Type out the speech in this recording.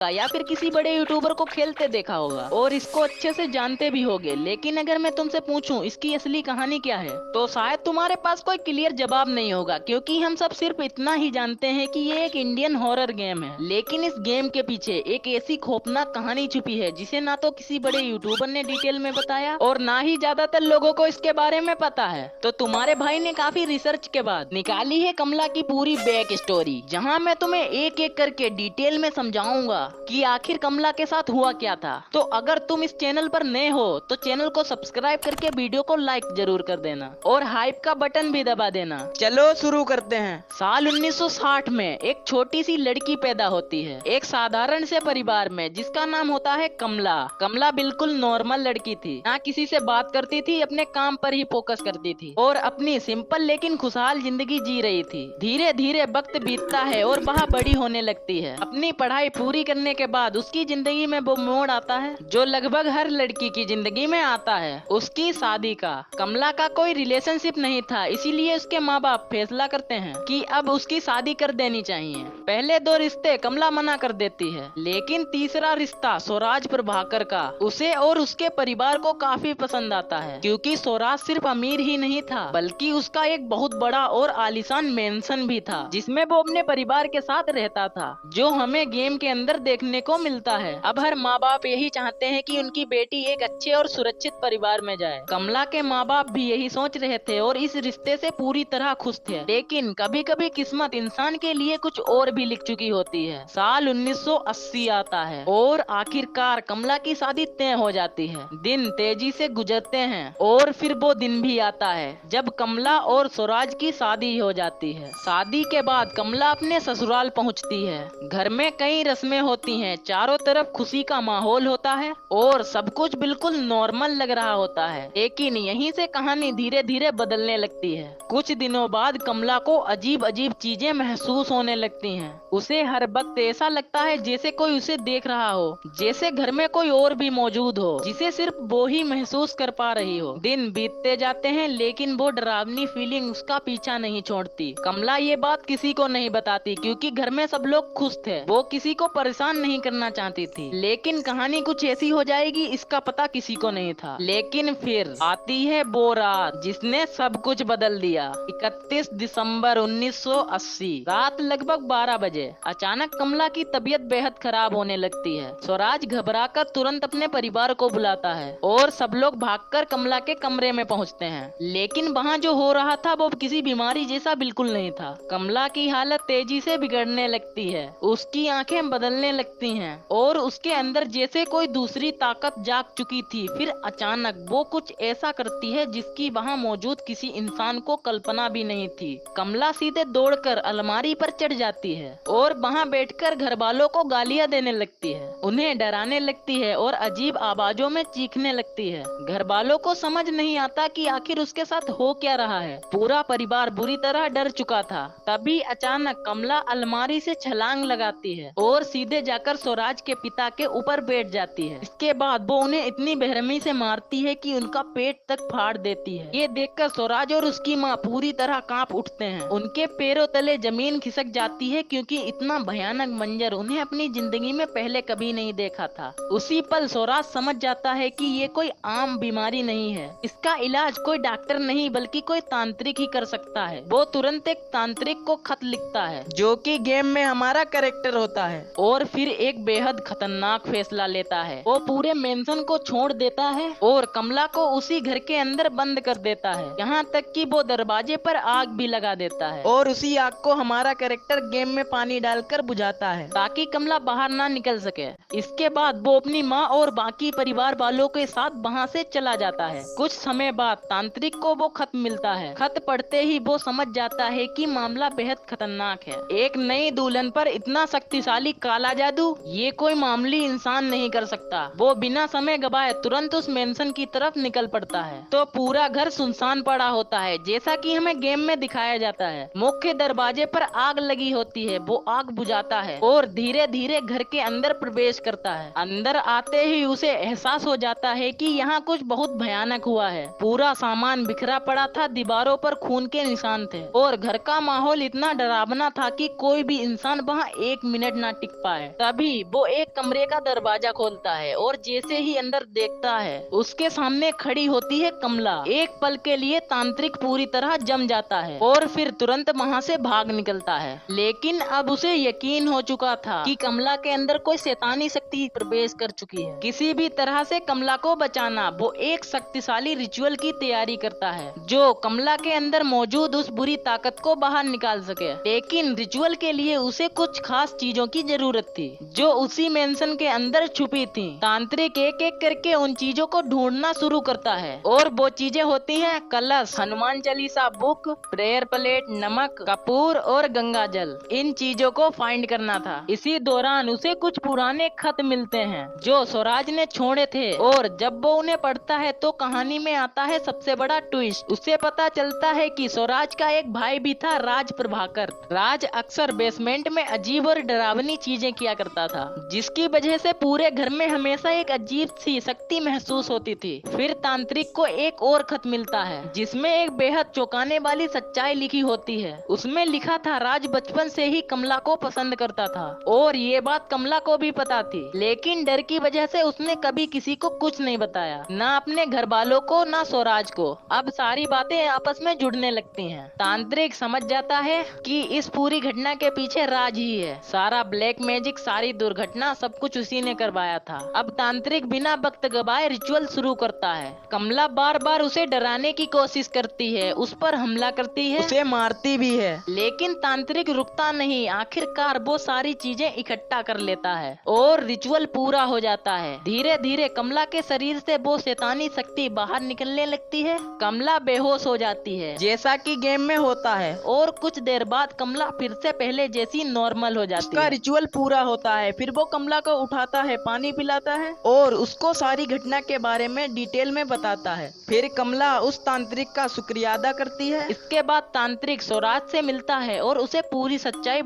या फिर किसी बड़े यूट्यूबर को खेलते देखा होगा और इसको अच्छे से जानते भी होगे। लेकिन अगर मैं तुमसे पूछूं इसकी असली कहानी क्या है, तो शायद तुम्हारे पास कोई क्लियर जवाब नहीं होगा, क्योंकि हम सब सिर्फ इतना ही जानते हैं कि ये एक इंडियन हॉरर गेम है। लेकिन इस गेम के पीछे एक ऐसी खौफनाक कहानी छुपी है जिसे ना तो किसी बड़े यूट्यूबर ने डिटेल में बताया और ना ही ज्यादातर लोगों को इसके बारे में पता है। तो तुम्हारे भाई ने काफी रिसर्च के बाद निकाली है कमला की पूरी बैक स्टोरी, जहाँ मैं तुम्हें एक एक करके डिटेल में समझाऊंगा कि आखिर कमला के साथ हुआ क्या था। तो अगर तुम इस चैनल पर नए हो तो चैनल को सब्सक्राइब करके वीडियो को लाइक जरूर कर देना और हाइप का बटन भी दबा देना। चलो शुरू करते हैं। साल 1960 में एक छोटी सी लड़की पैदा होती है एक साधारण से परिवार में, जिसका नाम होता है कमला। कमला बिल्कुल नॉर्मल लड़की थी, ना किसी से बात करती थी, अपने काम पर ही फोकस करती थी और अपनी सिंपल लेकिन खुशहाल जिंदगी जी रही थी। धीरे धीरे वक्त बीतता है और वह बड़ी होने लगती है। अपनी पढ़ाई पूरी करने के बाद उसकी जिंदगी में वो मोड़ आता है जो लगभग हर लड़की की जिंदगी में आता है, उसकी शादी का। कमला का कोई रिलेशनशिप नहीं था, इसीलिए उसके माँ बाप फैसला करते हैं कि अब उसकी शादी कर देनी चाहिए। पहले दो रिश्ते कमला मना कर देती है, लेकिन तीसरा रिश्ता स्वराज प्रभाकर का उसे और उसके परिवार को काफी पसंद आता है, क्योंकि स्वराज सिर्फ अमीर ही नहीं था बल्कि उसका एक बहुत बड़ा और आलीशान मेंशन भी था, जिसमें वो अपने परिवार के साथ रहता था, जो हमें गेम के अंदर देखने को मिलता है। अब हर माँ बाप यही चाहते हैं कि उनकी बेटी एक अच्छे और सुरक्षित परिवार में जाए। कमला के माँ बाप भी यही सोच रहे थे और इस रिश्ते से पूरी तरह खुश थे। लेकिन कभी कभी किस्मत इंसान के लिए कुछ और भी लिख चुकी होती है। साल 1980 आता है और आखिरकार कमला की शादी तय हो जाती है। दिन तेजी से गुजरते हैं और फिर वो दिन भी आता है जब कमला और स्वराज की शादी हो जाती है। शादी के बाद कमला अपने ससुराल पहुंचती है। घर में कई रस्में होती हैं, चारों तरफ खुशी का माहौल होता है और सब कुछ बिल्कुल नॉर्मल लग रहा होता है। लेकिन यहीं से कहानी धीरे धीरे बदलने लगती है। कुछ दिनों बाद कमला को अजीब अजीब चीजें महसूस होने लगती हैं। उसे हर वक्त ऐसा लगता है जैसे कोई उसे देख रहा हो, जैसे घर में कोई और भी मौजूद हो जिसे सिर्फ वो ही महसूस कर पा रही हो। दिन बीतते जाते हैं लेकिन वो डरावनी फीलिंग उसका पीछा नहीं छोड़ती। कमला ये बात किसी को नहीं बताती क्योंकि घर में सब लोग खुश थे, वो किसी को परेशान नहीं करना चाहती थी। लेकिन कहानी कुछ ऐसी हो जाएगी इसका पता किसी को नहीं था। लेकिन फिर आती है वो रात जिसने सब कुछ बदल दिया। 31 दिसंबर 1980 रात लगभग 12 बजे अचानक कमला की तबीयत बेहद खराब होने लगती है। स्वराज घबराकर तुरंत अपने परिवार को बुलाता है और सब लोग भागकर कमला के कमरे में पहुंचते हैं। लेकिन वहाँ जो हो रहा था वो किसी बीमारी जैसा बिल्कुल नहीं था। कमला की हालत तेजी से बिगड़ने लगती है, उसकी आंखें बदलने लगती हैं और उसके अंदर जैसे कोई दूसरी ताकत जाग चुकी थी। फिर अचानक वो कुछ ऐसा करती है जिसकी वहाँ मौजूद किसी इंसान को कल्पना भी नहीं थी। कमला सीधे दौड़कर अलमारी पर चढ़ जाती है और वहाँ बैठकर घर वालों को गालियाँ देने लगती है, उन्हें डराने लगती है और अजीब आवाजों में चीखने लगती है। घर वालों को समझ नहीं आता कि आखिर उसके साथ हो क्या रहा है। पूरा परिवार बुरी तरह डर चुका था। तभी अचानक कमला अलमारी से छलांग लगाती है और सीधे जाकर स्वराज के पिता के ऊपर बैठ जाती है। इसके बाद वो उन्हें इतनी बेरहमी से मारती है कि उनका पेट तक फाड़ देती है। ये देखकर स्वराज और उसकी माँ पूरी तरह कांप उठते हैं। उनके पैरों तले जमीन खिसक जाती है क्योंकि इतना भयानक मंजर उन्हें अपनी जिंदगी में पहले कभी नहीं देखा था। उसी पल स्वराज समझ जाता है कि ये कोई आम बीमारी नहीं है, इसका इलाज कोई डॉक्टर नहीं बल्कि कोई तांत्रिक ही कर सकता है। वो तुरंत एक तांत्रिक को खत लिखता है जो कि गेम में हमारा कैरेक्टर होता है और फिर एक बेहद खतरनाक फैसला लेता है। वो पूरे मेंशन को छोड़ देता है और कमला को उसी घर के अंदर बंद कर देता है, यहाँ तक कि वो दरवाजे पर आग भी लगा देता है और उसी आग को हमारा कैरेक्टर गेम में पानी डालकर बुझाता है ताकि कमला बाहर ना निकल सके। इसके बाद वो अपनी माँ और बाकी परिवार वालों के साथ वहाँ से चला जाता है। कुछ समय बाद तांत्रिक को वो खत मिलता है। खत पढ़ते ही वो समझ जाता है कि मामला बेहद खतरनाक है। एक नई दुल्हन पर इतना शक्तिशाली काला जादू ये कोई मामूली इंसान नहीं कर सकता। वो बिना समय गवाए तुरंत उस मेंशन की तरफ निकल पड़ता है तो पूरा घर सुनसान पड़ा होता है जैसा कि हमें गेम में दिखाया जाता है। मुख्य दरवाजे पर आग लगी होती है, वो आग बुझाता है और धीरे धीरे घर के अंदर प्रवेश करता है। अंदर आते ही उसे एहसास हो जाता है कि यहाँ कुछ बहुत भयानक हुआ है। पूरा सामान बिखरा पड़ा था, दीवारों पर खून के निशान थे और घर का माहौल इतना डरावना था कि कोई भी इंसान वहाँ एक मिनट ना टिक पाए। तभी वो एक कमरे का दरवाजा खोलता है और जैसे ही अंदर देखता है उसके सामने खड़ी होती है कमला। एक पल के लिए तांत्रिक पूरी तरह जम जाता है और फिर तुरंत वहाँ से भाग निकलता है। लेकिन अब उसे यकीन हो चुका था कि कमला के अंदर कोई शैतानी शक्ति प्रवेश कर चुकी है। किसी भी तरह से कमला को बचाना वो एक शक्तिशाली रिचुअल की तैयारी करता है जो कमला के अंदर मौजूद उस बुरी ताकत को बाहर निकाल सके। लेकिन रिचुअल के लिए उसे कुछ खास चीजों की जरूरत थी जो उसी मेंशन के अंदर छुपी थी। तांत्रिक एक एक करके उन चीजों को ढूंढना शुरू करता है और वो चीजें होती हैं कलश, Hanuman Chalisa book, prayer plate, नमक, कपूर और गंगा जल। इन चीजों को फाइंड करना था। इसी दौरान उसे कुछ पुराने खत मिलते हैं जो स्वराज ने छोड़े थे और जब वो उन्हें पढ़ता है तो कहानी में आता है सबसे बड़ा ट्विस्ट। उसे पता चलता है कि स्वराज का एक भाई भी था, राज प्रभाकर। राज अक्सर बेसमेंट में अजीब और डरावनी चीजें किया करता था जिसकी वजह से पूरे घर में हमेशा एक अजीब सी शक्ति महसूस होती थी। फिर तांत्रिक को एक और खत मिलता है जिसमें एक बेहद चौंकाने वाली सच्चाई लिखी होती है। उसमें लिखा था राज बचपन से ही कमला को पसंद करता था और ये बात कमला को भी पता थी, लेकिन डर की वजह से उसने कभी किसी को कुछ नहीं बताया, ना अपने घर वालों को ना स्वराज को। अब सारी बातें आपस में जुड़ने लगती हैं। तांत्रिक समझ जाता है कि इस पूरी घटना के पीछे राज ही है। सारा ब्लैक मैजिक, सारी दुर्घटना, सब कुछ उसी ने करवाया था। अब तांत्रिक बिना वक्त गवाए रिचुअल शुरू करता है। कमला बार बार उसे डराने की कोशिश करती है, उस पर हमला करती है, उसे मारती भी है, लेकिन तांत्रिक रुकता नहीं। आखिरकार वो सारी चीजें इकट्ठा कर लेता है और रिचुअल पूरा हो जाता है। धीरे धीरे कमला के शरीर से वो शैतानी शक्ति बाहर निकलने लगती है। कमला बेहोश हो जाती है जैसा कि गेम में होता है और कुछ देर बाद कमला फिर से पहले जैसी नॉर्मल हो जाती है। रिचुअल पूरा होता है। फिर वो कमला को उठाता है, पानी पिलाता है और उसको सारी घटना के बारे में डिटेल में बताता है। फिर कमला उस तांत्रिक का शुक्रिया अदा करती है। इसके बाद तांत्रिक स्वराज से मिलता है और उसे पूरी सच्चाई